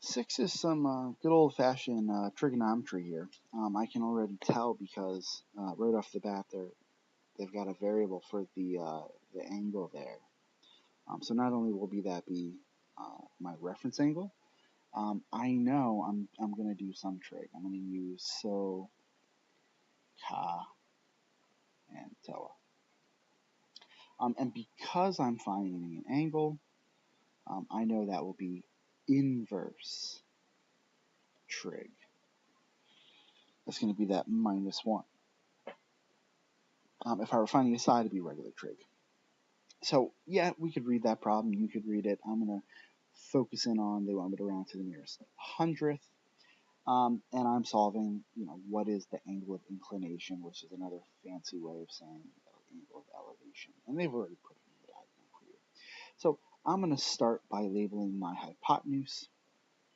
6 is some good old-fashioned trigonometry here. I can already tell because right off the bat they've got a variable for the angle there. So not only will that be my reference angle, I know I'm going to do some trig. I'm going to use so, ka, and toa. And because I'm finding an angle, I know that will be inverse trig. That's going to be that -1. If I were finding a side, it'd be regular trig. So yeah, we could read that problem. You could read it. I'm going to focus in on they want me to round to the nearest hundredth. And I'm solving, what is the angle of inclination, which is another fancy way of saying angle of elevation. And they've already put it in the diagram for you. So I'm going to start by labeling my hypotenuse.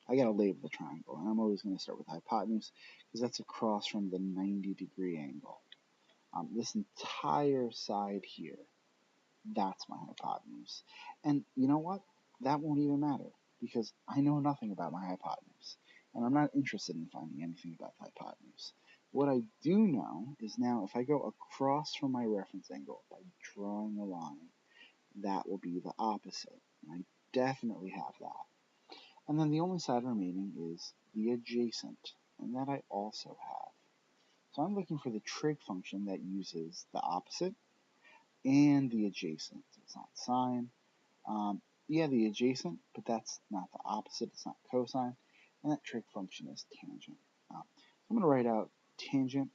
I got to label the triangle, and I'm always going to start with hypotenuse because that's across from the 90-degree angle. This entire side here, that's my hypotenuse. And you know what? That won't even matter because I know nothing about my hypotenuse. And I'm not interested in finding anything about the hypotenuse. What I do know is now if I go across from my reference angle by drawing a line, that will be the opposite. And I definitely have that. And then the only side remaining is the adjacent, and that I also have. So I'm looking for the trig function that uses the opposite and the adjacent. It's not sine. Yeah, the adjacent, but that's not the opposite. It's not cosine. And that trig function is tangent. So I'm going to write out tangent,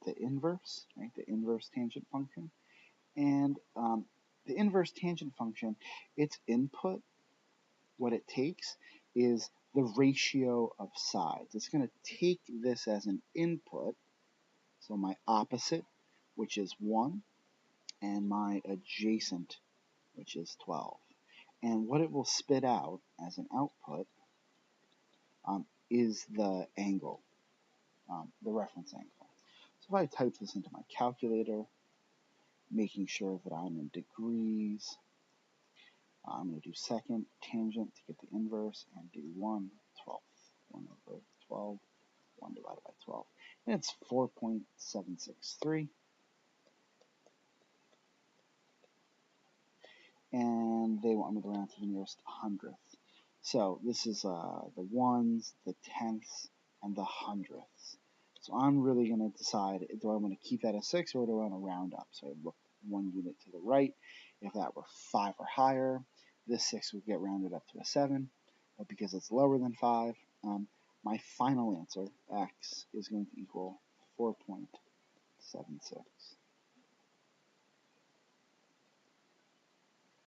the inverse, right? The inverse tangent function. And the inverse tangent function, its input, what it takes is the ratio of sides. It's going to take this as an input, so my opposite, which is 1, and my adjacent, which is 12. And what it will spit out as an output is the angle, the reference angle. So if I type this into my calculator, making sure that I'm in degrees, I'm going to do second tangent to get the inverse and do 1/12. 1 over 12, 1 divided by 12. And it's 4.763. And they want me to round to the nearest hundredth. So this is the ones, the tenths, and the hundredths. So I'm really going to decide, do I want to keep that at 6 or do I want to round up? So I look 1 unit to the right. If that were 5 or higher, this 6 would get rounded up to a 7. But because it's lower than 5, my final answer, x, is going to equal 4.76.